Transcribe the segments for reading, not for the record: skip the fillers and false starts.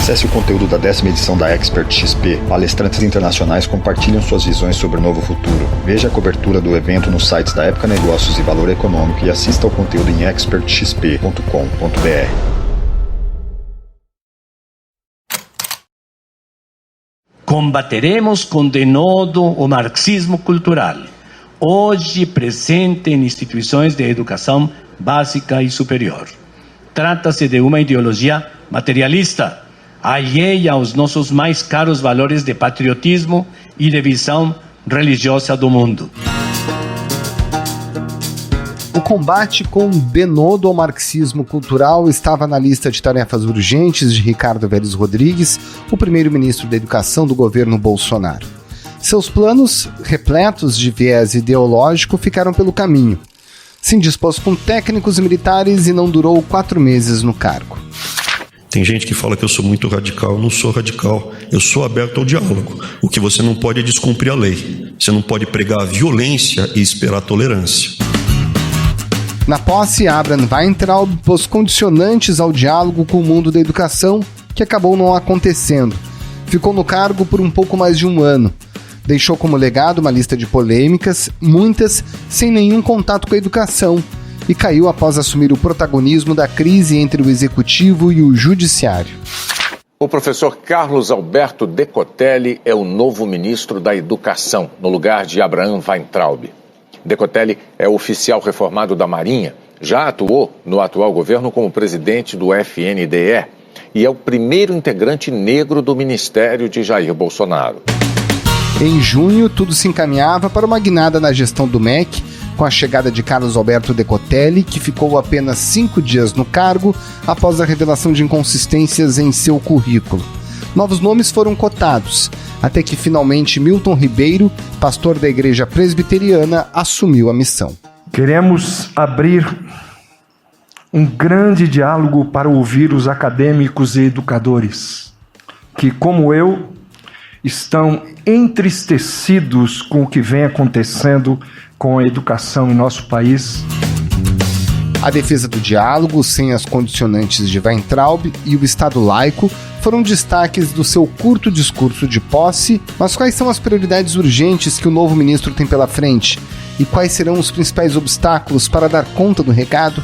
Acesse o conteúdo da 10ª edição da Expert XP. Palestrantes internacionais compartilham suas visões sobre o novo futuro. Veja a cobertura do evento nos sites da Época Negócios e Valor Econômico e assista ao conteúdo em expertxp.com.br. Combateremos com denodo o marxismo cultural, hoje presente em instituições de educação básica e superior. Trata-se de uma ideologia materialista, alheia aos nossos mais caros valores de patriotismo e de visão religiosa do mundo. O combate com denodo ao marxismo cultural estava na lista de tarefas urgentes de Ricardo Vélez Rodrigues, o primeiro-ministro da Educação do governo Bolsonaro. Seus planos, repletos de viés ideológico, ficaram pelo caminho. Se indispôs com técnicos e militares e não durou 4 meses no cargo. Tem gente que fala que eu sou muito radical. Eu não sou radical. Eu sou aberto ao diálogo. O que você não pode é descumprir a lei. Você não pode pregar a violência e esperar a tolerância. Na posse, Abraham Weintraub pôs condicionantes ao diálogo com o mundo da educação, que acabou não acontecendo. Ficou no cargo por um pouco mais de 1 ano. Deixou como legado uma lista de polêmicas, muitas sem nenhum contato com a educação, e caiu após assumir o protagonismo da crise entre o executivo e o judiciário. O professor Carlos Alberto Decotelli é o novo ministro da Educação, no lugar de Abraham Weintraub. Decotelli é oficial reformado da Marinha, já atuou no atual governo como presidente do FNDE e é o primeiro integrante negro do ministério de Jair Bolsonaro. Em junho, tudo se encaminhava para uma guinada na gestão do MEC, com a chegada de Carlos Alberto Decotelli, que ficou apenas 5 dias no cargo após a revelação de inconsistências em seu currículo. Novos nomes foram cotados, até que finalmente Milton Ribeiro, pastor da Igreja Presbiteriana, assumiu a missão. Queremos abrir um grande diálogo para ouvir os acadêmicos e educadores, que, como eu, estão entristecidos com o que vem acontecendo com a educação em nosso país. A defesa do diálogo, sem as condicionantes de Weintraub, e o Estado laico foram destaques do seu curto discurso de posse. Mas quais são as prioridades urgentes que o novo ministro tem pela frente? E quais serão os principais obstáculos para dar conta do recado?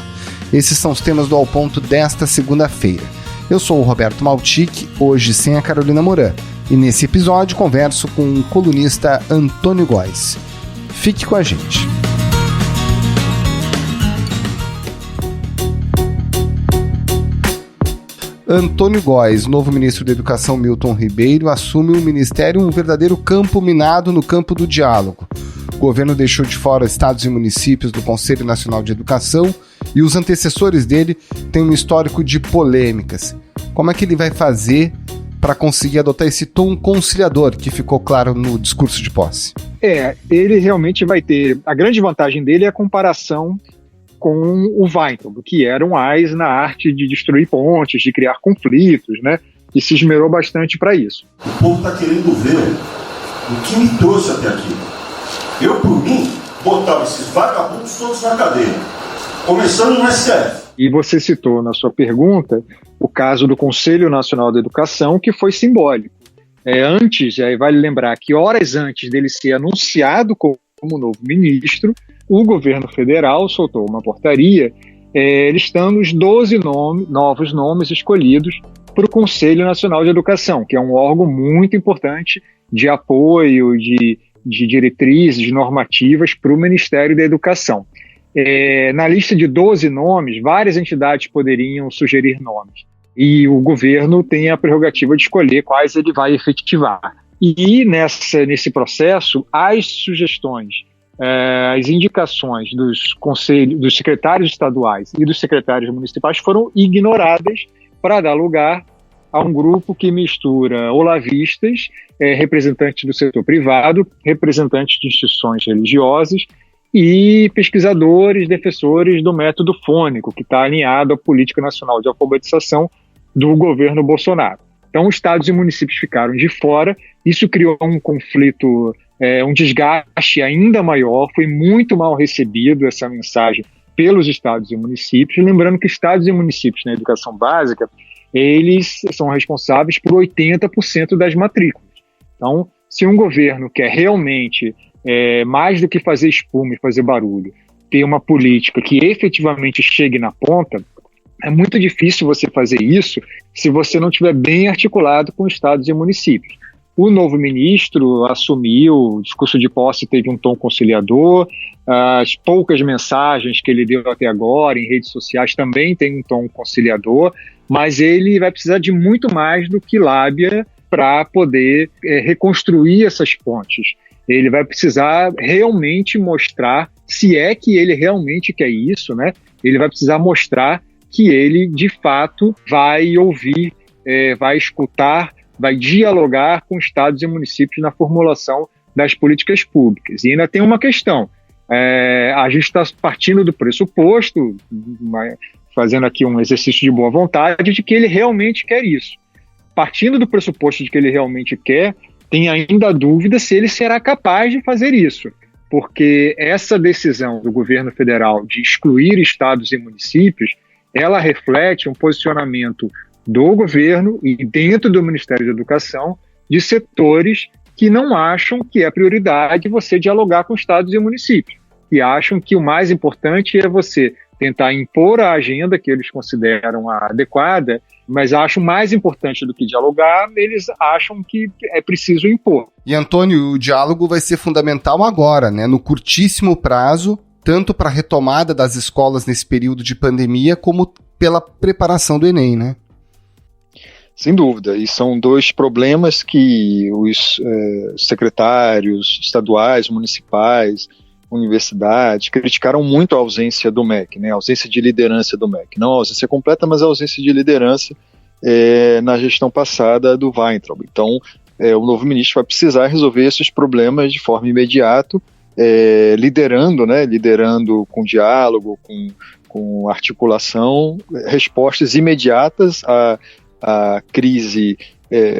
Esses são os temas do Ao Ponto desta segunda-feira. Eu sou o Roberto Maltic, hoje sem a Carolina Moran, e nesse episódio converso com o colunista Antônio Góes. Fique com a gente. Antônio Góes, novo ministro da Educação Milton Ribeiro, assume o ministério um verdadeiro campo minado no campo do diálogo. O governo deixou de fora estados e municípios do Conselho Nacional de Educação e os antecessores dele têm um histórico de polêmicas. Como é que ele vai fazer para conseguir adotar esse tom conciliador que ficou claro no discurso de posse? Ele realmente vai ter... A grande vantagem dele é a comparação com o Weintraub, que era um ás na arte de destruir pontes, de criar conflitos, né? E se esmerou bastante para isso. O povo está querendo ver o que me trouxe até aqui. Eu, por mim, botava esses vagabundos todos na cadeia, começando no STF. E você citou na sua pergunta o caso do Conselho Nacional de Educação, que foi simbólico. Antes, vale lembrar que horas antes dele ser anunciado como novo ministro, o governo federal soltou uma portaria listando os 12 novos nomes escolhidos para o Conselho Nacional de Educação, que é um órgão muito importante de apoio, de diretrizes normativas para o Ministério da Educação. Na lista de 12 nomes, várias entidades poderiam sugerir nomes. E o governo tem a prerrogativa de escolher quais ele vai efetivar. E nesse processo, as sugestões, as indicações dos secretários estaduais e dos secretários municipais foram ignoradas para dar lugar a um grupo que mistura olavistas, representantes do setor privado, representantes de instituições religiosas e pesquisadores, defensores do método fônico, que está alinhado à Política Nacional de Alfabetização do governo Bolsonaro. Então, estados e municípios ficaram de fora, isso criou um conflito, um desgaste ainda maior, foi muito mal recebido essa mensagem pelos estados e municípios, lembrando que estados e municípios na educação básica eles são responsáveis por 80% das matrículas. Então, se um governo quer realmente, mais do que fazer espuma e fazer barulho, ter uma política que efetivamente chegue na ponta, é muito difícil você fazer isso se você não estiver bem articulado com estados e municípios. O novo ministro assumiu, o discurso de posse teve um tom conciliador, as poucas mensagens que ele deu até agora em redes sociais também têm um tom conciliador, mas ele vai precisar de muito mais do que lábia para poder reconstruir essas pontes. Ele vai precisar realmente mostrar, se é que ele realmente quer isso, né? Ele vai precisar mostrar que ele, de fato, vai ouvir, vai escutar, vai dialogar com estados e municípios na formulação das políticas públicas. E ainda tem uma questão. A gente está partindo do pressuposto, fazendo aqui um exercício de boa vontade, de que ele realmente quer isso. Partindo do pressuposto de que ele realmente quer, tem ainda a dúvida se ele será capaz de fazer isso, porque essa decisão do governo federal de excluir estados e municípios, ela reflete um posicionamento do governo e dentro do Ministério da Educação de setores que não acham que é prioridade você dialogar com estados e municípios, que acham que o mais importante é você tentar impor a agenda que eles consideram adequada, mas acham mais importante do que dialogar, eles acham que é preciso impor. E, Antônio, o diálogo vai ser fundamental agora, né? No curtíssimo prazo, tanto para a retomada das escolas nesse período de pandemia, como pela preparação do Enem, né? Sem dúvida, e são dois problemas que os secretários estaduais, municipais, universidades criticaram muito a ausência do MEC, né? A ausência de liderança do MEC, não a ausência completa, mas a ausência de liderança na gestão passada do Weintraub. Então, o novo ministro vai precisar resolver esses problemas de forma imediata, liderando com diálogo, com articulação, respostas imediatas à crise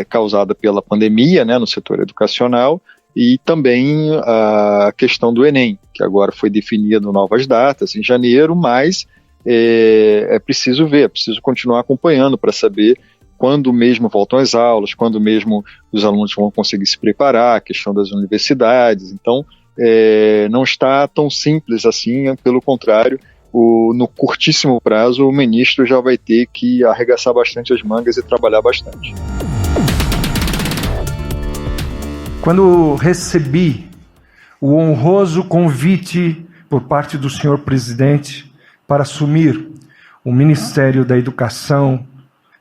causada pela pandemia, né, no setor educacional, e também a questão do Enem, que agora foi definido novas datas em janeiro, mas é preciso ver, é preciso continuar acompanhando para saber quando mesmo voltam às aulas, quando mesmo os alunos vão conseguir se preparar, a questão das universidades. Então, não está tão simples assim, pelo contrário, no curtíssimo prazo o ministro já vai ter que arregaçar bastante as mangas e trabalhar bastante. Quando recebi o honroso convite por parte do senhor presidente para assumir o Ministério da Educação,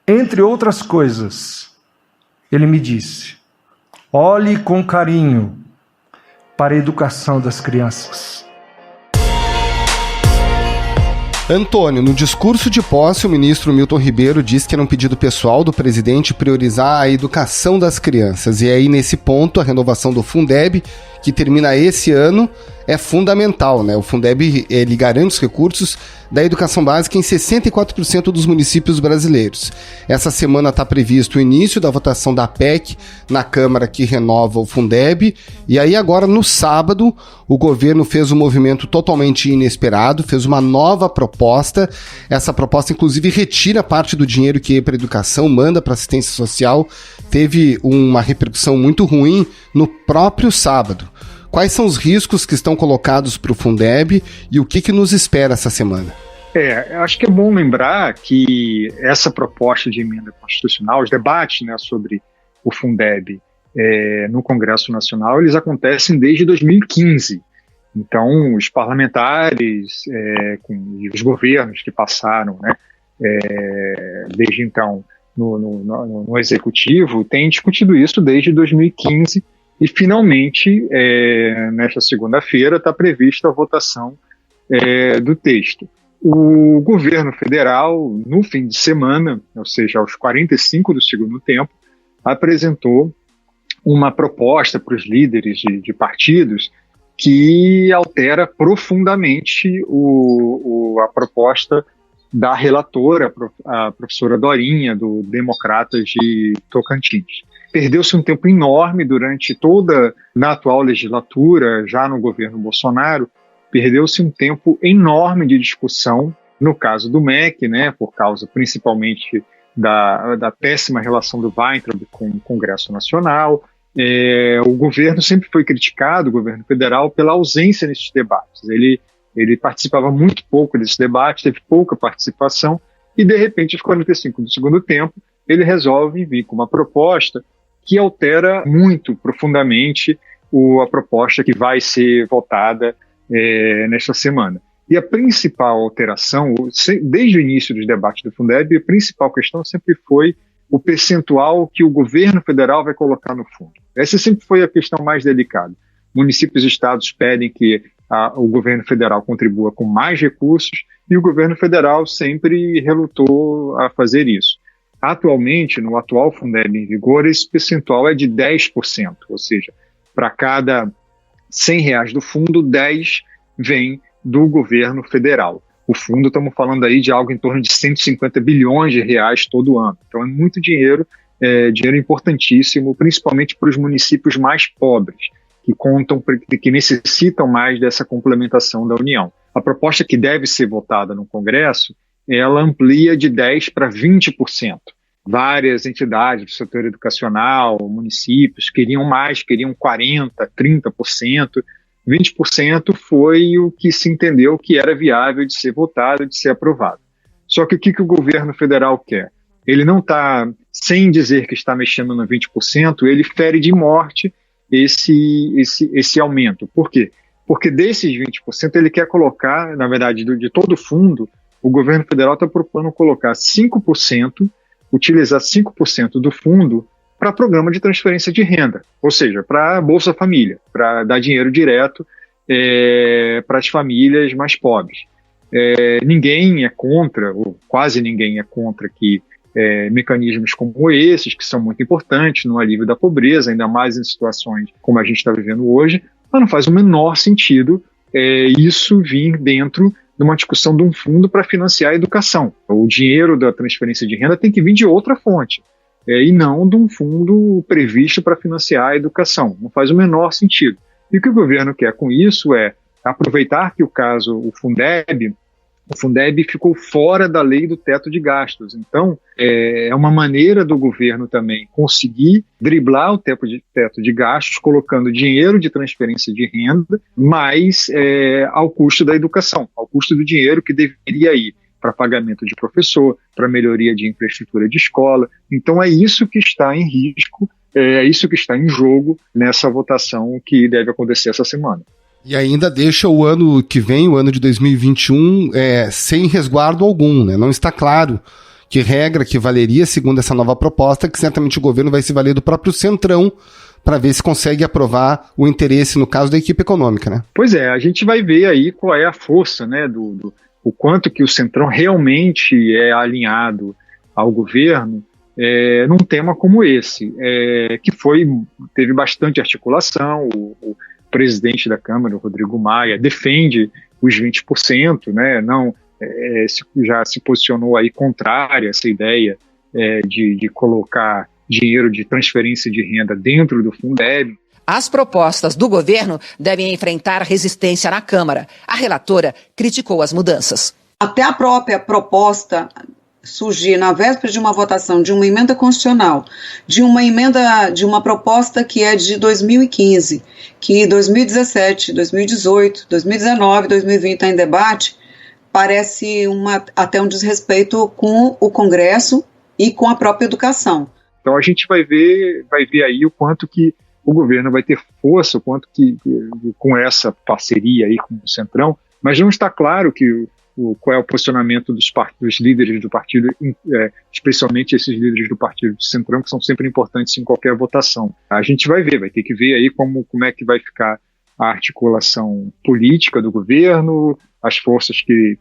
entre outras coisas, ele me disse: olhe com carinho para a educação das crianças. Antônio, no discurso de posse, o ministro Milton Ribeiro disse que era um pedido pessoal do presidente priorizar a educação das crianças. E aí, nesse ponto, a renovação do Fundeb, que termina esse ano, é fundamental, né? O Fundeb, ele garante os recursos da educação básica em 64% dos municípios brasileiros. Essa semana está previsto o início da votação da PEC na Câmara, que renova o Fundeb. E aí agora, no sábado, o governo fez um movimento totalmente inesperado, fez uma nova proposta. Essa proposta, inclusive, retira parte do dinheiro que ia para a educação, manda para assistência social. Teve uma repercussão muito ruim no próprio sábado. Quais são os riscos que estão colocados para o Fundeb e o que nos espera essa semana? Acho que é bom lembrar que essa proposta de emenda constitucional, os debates, né, sobre o Fundeb no Congresso Nacional, eles acontecem desde 2015. Então, os parlamentares, os governos que passaram, né, desde então no Executivo, têm discutido isso desde 2015. E, finalmente, nesta segunda-feira, está prevista a votação do texto. O governo federal, no fim de semana, ou seja, aos 45 do segundo tempo, apresentou uma proposta para os líderes de partidos que altera profundamente a proposta da relatora, a professora Dorinha, do Democratas de Tocantins. Perdeu-se um tempo enorme na atual legislatura, já no governo Bolsonaro, perdeu-se um tempo enorme de discussão, no caso do MEC, né, por causa principalmente da péssima relação do Weintraub com o Congresso Nacional. O governo sempre foi criticado, o governo federal, pela ausência nesses debates. Ele participava muito pouco desses debates, teve pouca participação, e de repente, aos 45 do segundo tempo, ele resolve vir com uma proposta que altera muito profundamente a proposta que vai ser votada nesta semana. E a principal alteração, desde o início dos debates do Fundeb, a principal questão sempre foi o percentual que o governo federal vai colocar no fundo. Essa sempre foi a questão mais delicada. Municípios e estados pedem que o governo federal contribua com mais recursos e o governo federal sempre relutou a fazer isso. Atualmente, no atual Fundeb em vigor, esse percentual é de 10%, ou seja, para cada R$100 do fundo, 10 vem do governo federal. O fundo, estamos falando aí de algo em torno de 150 bilhões de reais todo ano. Então é muito dinheiro, dinheiro importantíssimo, principalmente para os municípios mais pobres, que necessitam mais dessa complementação da União. A proposta que deve ser votada no Congresso, ela amplia de 10% para 20%. Várias entidades do setor educacional, municípios, queriam mais, queriam 40%, 30%. 20% foi o que se entendeu que era viável de ser votado, de ser aprovado. Só que o que o governo federal quer? Ele não está, sem dizer que está mexendo no 20%, ele fere de morte esse aumento. Por quê? Porque desses 20% ele quer colocar, na verdade, de todo o fundo, o governo federal está propondo colocar 5%, utilizar 5% do fundo para programa de transferência de renda, ou seja, para Bolsa Família, para dar dinheiro direto para as famílias mais pobres. Ninguém é contra, ou quase ninguém é contra que mecanismos como esses, que são muito importantes no alívio da pobreza, ainda mais em situações como a gente está vivendo hoje, mas não faz o menor sentido isso vir dentro de uma discussão de um fundo para financiar a educação. O dinheiro da transferência de renda tem que vir de outra fonte. E não de um fundo previsto para financiar a educação. Não faz o menor sentido. E o que o governo quer com isso é aproveitar que o Fundeb ficou fora da lei do teto de gastos. Então, é uma maneira do governo também conseguir driblar o teto de gastos, colocando dinheiro de transferência de renda, mas ao custo da educação, ao custo do dinheiro que deveria ir para pagamento de professor, para melhoria de infraestrutura de escola. Então é isso que está em risco, é isso que está em jogo nessa votação que deve acontecer essa semana. E ainda deixa o ano que vem, o ano de 2021, sem resguardo algum, né? Não está claro que regra que valeria, segundo essa nova proposta, que certamente o governo vai se valer do próprio Centrão para ver se consegue aprovar o interesse, no caso da equipe econômica, né? Pois é, a gente vai ver aí qual é a força, né, o quanto que o Centrão realmente é alinhado ao governo num tema como esse, que teve bastante articulação. O presidente da Câmara, o Rodrigo Maia, defende os 20%, né, já se posicionou aí contrário a essa ideia de colocar dinheiro de transferência de renda dentro do Fundeb. As propostas do governo devem enfrentar resistência na Câmara. A relatora criticou as mudanças. Até a própria proposta surgir na véspera de uma votação de uma emenda constitucional, de uma proposta que é de 2015, que 2017, 2018, 2019, 2020 está em debate, parece até um desrespeito com o Congresso e com a própria educação. Então a gente vai ver aí o quanto que o governo vai ter força, o quanto que com essa parceria aí com o Centrão, mas não está claro qual é o posicionamento dos líderes do partido, especialmente esses líderes do partido do Centrão, que são sempre importantes em qualquer votação. A gente vai ter que ver aí como é que vai ficar a articulação política do governo, as forças que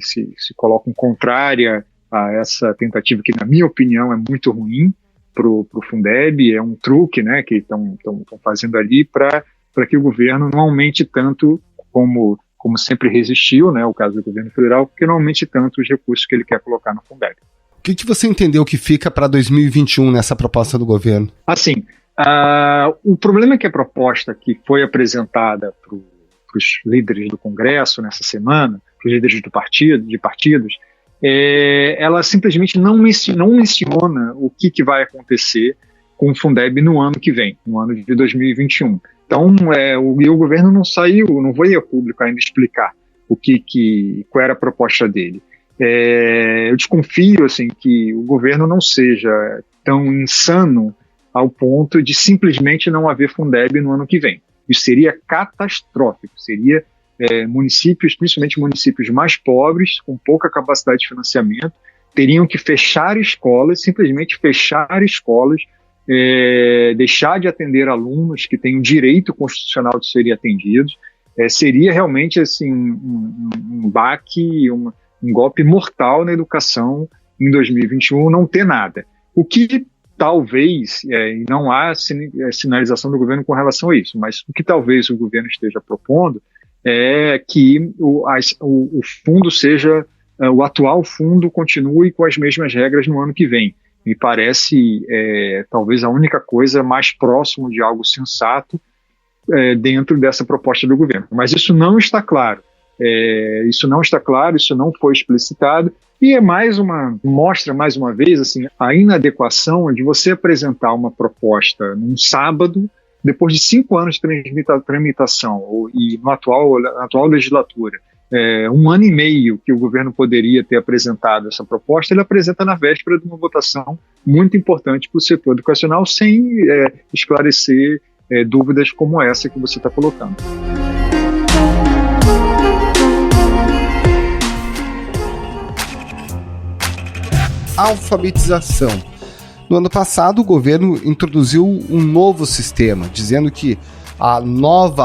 se colocam contrária a essa tentativa, que na minha opinião é muito ruim para o Fundeb, é um truque, né, que estão fazendo ali para que o governo não aumente tanto como sempre resistiu, né, o caso do governo federal, que não aumente tanto os recursos que ele quer colocar no Fundeb. O que você entendeu que fica para 2021 nessa proposta do governo? Assim, o problema é que a proposta que foi apresentada para os líderes do Congresso nessa semana, para os líderes de partidos, ela simplesmente não menciona o que vai acontecer com o Fundeb no ano que vem, no ano de 2021. Então, o governo não veio a público ainda explicar qual era a proposta dele. Eu desconfio assim, que o governo não seja tão insano ao ponto de simplesmente não haver Fundeb no ano que vem. Isso seria catastrófico, seria municípios, principalmente municípios mais pobres, com pouca capacidade de financiamento, teriam que fechar escolas, simplesmente fechar escolas, deixar de atender alunos que têm o direito constitucional de serem atendidos. Seria realmente assim, um baque, um golpe mortal na educação em 2021, não ter nada. O que talvez, e não há sinalização do governo com relação a isso, mas o que talvez o governo esteja propondo é que o fundo seja, o atual fundo continue com as mesmas regras no ano que vem. Me parece talvez a única coisa mais próximo de algo sensato dentro dessa proposta do governo. Mas isso não está claro. Isso não foi explicitado, e mostra mais uma vez assim, a inadequação de você apresentar uma proposta num sábado, depois de 5 anos de tramitação, e na atual legislatura, 1 ano e meio que o governo poderia ter apresentado essa proposta, ele apresenta na véspera de uma votação muito importante para o setor educacional, sem esclarecer dúvidas como essa que você está colocando. Alfabetização. No ano passado, o governo introduziu um novo sistema, dizendo que a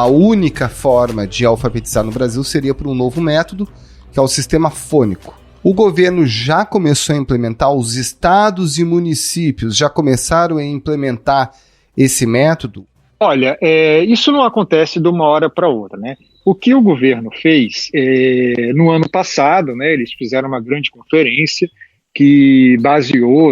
única forma de alfabetizar no Brasil seria por um novo método, que é o sistema fônico. O governo já começou a implementar, os estados e municípios já começaram a implementar esse método? Olha, isso não acontece de uma hora para outra, né? O que o governo fez no ano passado, né, eles fizeram uma grande conferência que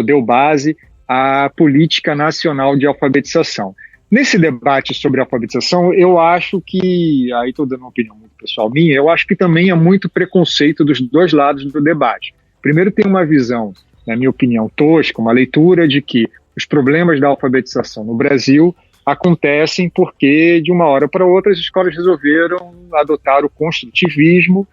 deu base à Política Nacional de Alfabetização. Nesse debate sobre alfabetização, eu acho que, aí estou dando uma opinião muito pessoal minha, eu acho que também há muito preconceito dos dois lados do debate. Primeiro, tem uma visão, na minha opinião, tosca, uma leitura de que os problemas da alfabetização no Brasil acontecem porque, de uma hora para outra, as escolas resolveram adotar o construtivismo.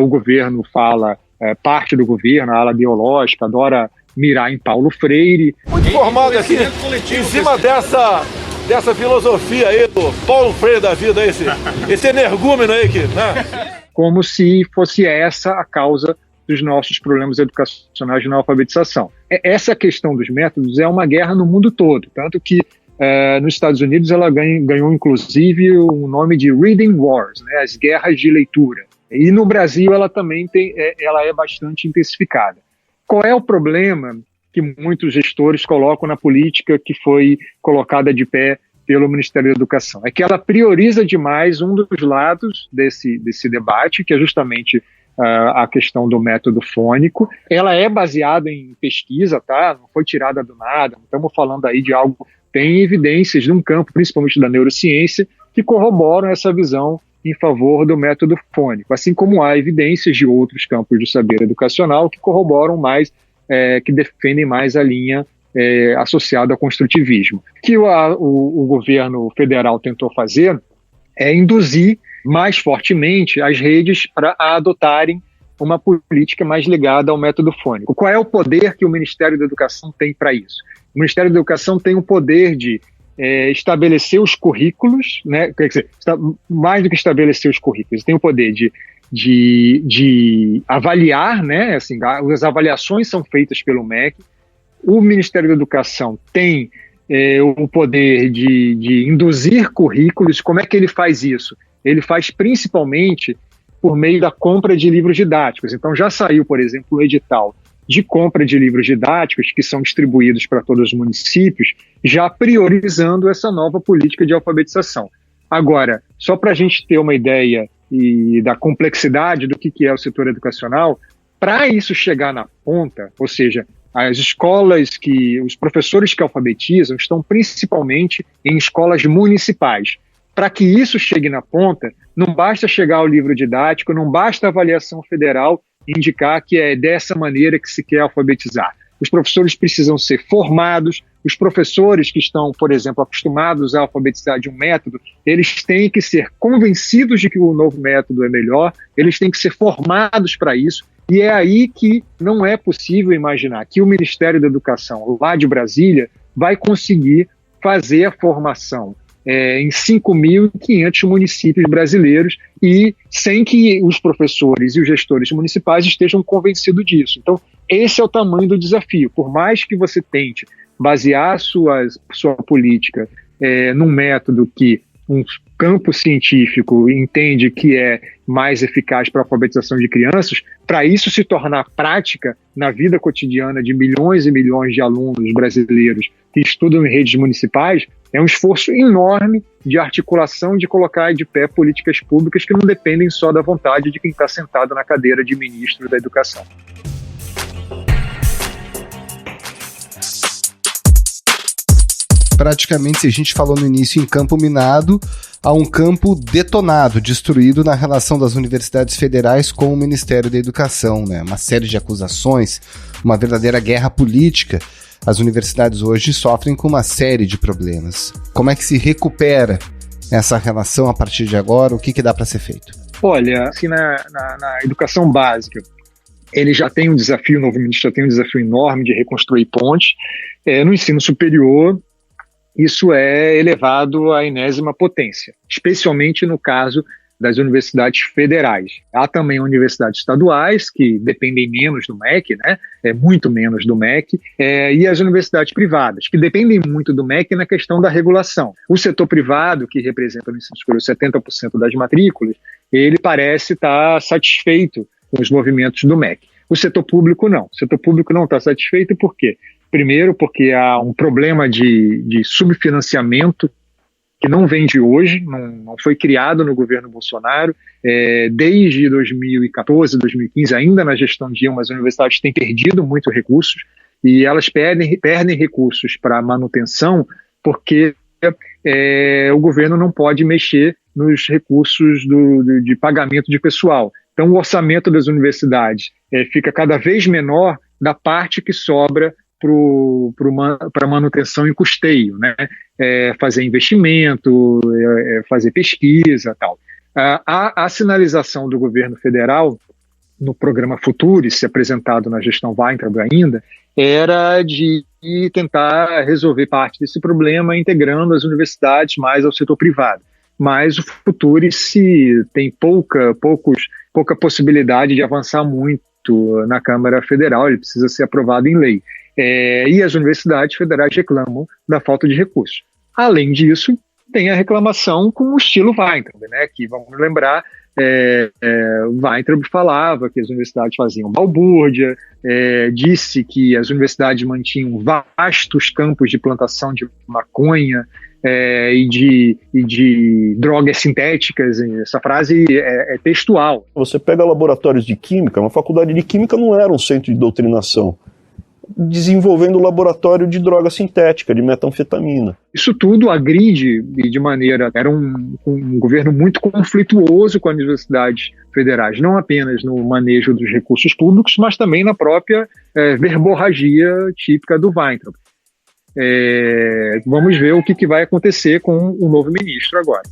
O governo fala, parte do governo, a ala ideológica, adora mirar em Paulo Freire. Muito formado aqui, em cima dessa filosofia aí do Paulo Freire da vida, esse energúmeno aí, né? Como se fosse essa a causa dos nossos problemas educacionais na alfabetização. Essa questão dos métodos é uma guerra no mundo todo, tanto que nos Estados Unidos ela ganhou inclusive o nome de Reading Wars, né, as guerras de leitura. E no Brasil ela também ela é bastante intensificada. Qual é o problema que muitos gestores colocam na política que foi colocada de pé pelo Ministério da Educação? É que ela prioriza demais um dos lados desse debate, que é justamente a questão do método fônico. Ela é baseada em pesquisa, tá? Não foi tirada do nada, não estamos falando aí de algo... Tem evidências de um campo, principalmente da neurociência, que corroboram essa visão em favor do método fônico, assim como há evidências de outros campos do saber educacional que corroboram mais, que defendem mais a linha associada ao construtivismo. O que o governo federal tentou fazer é induzir mais fortemente as redes para adotarem uma política mais ligada ao método fônico. Qual é o poder que o Ministério da Educação tem para isso? O Ministério da Educação tem o poder de estabelecer os currículos, né? Quer dizer, mais do que estabelecer os currículos, tem o poder de avaliar, né? Assim, as avaliações são feitas pelo MEC. O Ministério da Educação tem o poder de induzir currículos. Como é que ele faz isso? Ele faz principalmente por meio da compra de livros didáticos. Então já saiu, por exemplo, o edital de compra de livros didáticos que são distribuídos para todos os municípios, já priorizando essa nova política de alfabetização. Agora, só para a gente ter uma ideia da complexidade do que é o setor educacional, para isso chegar na ponta, ou seja, as escolas os professores que alfabetizam estão principalmente em escolas municipais. Para que isso chegue na ponta, não basta chegar ao livro didático, não basta a avaliação federal, indicar que é dessa maneira que se quer alfabetizar. Os professores precisam ser formados, os professores que estão, por exemplo, acostumados a alfabetizar de um método, eles têm que ser convencidos de que o novo método é melhor, eles têm que ser formados para isso, e é aí que não é possível imaginar que o Ministério da Educação, lá de Brasília, vai conseguir fazer a formação em 5.500 municípios brasileiros e sem que os professores e os gestores municipais estejam convencidos disso. Então, esse é o tamanho do desafio. Por mais que você tente basear sua política num método que um campo científico entende que é mais eficaz para a alfabetização de crianças, para isso se tornar prática na vida cotidiana de milhões e milhões de alunos brasileiros que estudam em redes municipais, é um esforço enorme de articulação, de colocar de pé políticas públicas que não dependem só da vontade de quem está sentado na cadeira de ministro da Educação. Praticamente, se a gente falou no início em campo minado, há um campo detonado, destruído na relação das universidades federais com o Ministério da Educação, né? Uma série de acusações, uma verdadeira guerra política. As universidades hoje sofrem com uma série de problemas. Como é que se recupera essa relação a partir de agora? O que dá para ser feito? Olha, assim, na educação básica, ele já tem um desafio, o novo ministro já tem um desafio enorme de reconstruir pontes. No ensino superior, isso é elevado à enésima potência, especialmente no caso das universidades federais. Há também universidades estaduais que dependem menos do MEC, né? Muito menos do MEC, e as universidades privadas, que dependem muito do MEC na questão da regulação. O setor privado, que representa no ensino superior 70% das matrículas, ele parece estar satisfeito com os movimentos do MEC. O setor público não. O setor público não está satisfeito por quê? Primeiro, porque há um problema de subfinanciamento que não vem de hoje, não foi criado no governo Bolsonaro. Desde 2014, 2015, ainda na gestão Dilma, as universidades têm perdido muitos recursos e elas perdem recursos para manutenção porque o governo não pode mexer nos recursos de pagamento de pessoal. Então, o orçamento das universidades fica cada vez menor da parte que sobra para manutenção e custeio, né? Fazer investimento, fazer pesquisa e tal. A sinalização do governo federal no programa Futuris, apresentado na gestão Weintraub ainda, era de tentar resolver parte desse problema integrando as universidades mais ao setor privado. Mas o Futuris tem pouca possibilidade de avançar muito na Câmara Federal, ele precisa ser aprovado em lei. E as universidades federais reclamam da falta de recursos. Além disso, tem a reclamação com o estilo Weintraub, né, que, vamos lembrar, Weintraub falava que as universidades faziam balbúrdia, disse que as universidades mantinham vastos campos de plantação de maconha e de drogas sintéticas. Essa frase é textual. Você pega laboratórios de química, uma faculdade de química não era um centro de doutrinação, desenvolvendo o laboratório de droga sintética, de metanfetamina. Isso tudo agride de maneira... Era um governo muito conflituoso com as universidades federais, não apenas no manejo dos recursos públicos, mas também na própria verborragia típica do Weintraub. Vamos ver o que vai acontecer com o novo ministro agora.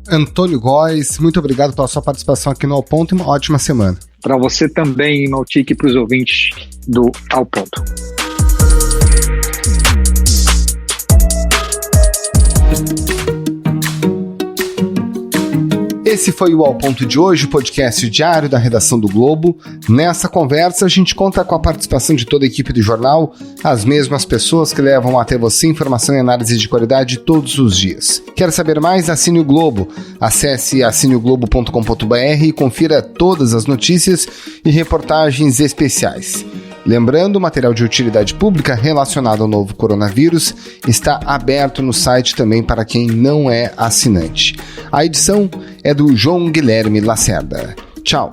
Antônio Góes, muito obrigado pela sua participação aqui no Ao Ponto e uma ótima semana. Para você também, Maltic, e para os ouvintes do Ao Ponto. Esse foi o Ao Ponto de hoje, o podcast diário da redação do Globo. Nessa conversa, a gente conta com a participação de toda a equipe do jornal, as mesmas pessoas que levam até você informação e análise de qualidade todos os dias. Quer saber mais? Assine o Globo. Acesse assineoglobo.com.br e confira todas as notícias e reportagens especiais. Lembrando, o material de utilidade pública relacionado ao novo coronavírus está aberto no site também para quem não é assinante. A edição é do João Guilherme Lacerda. Tchau!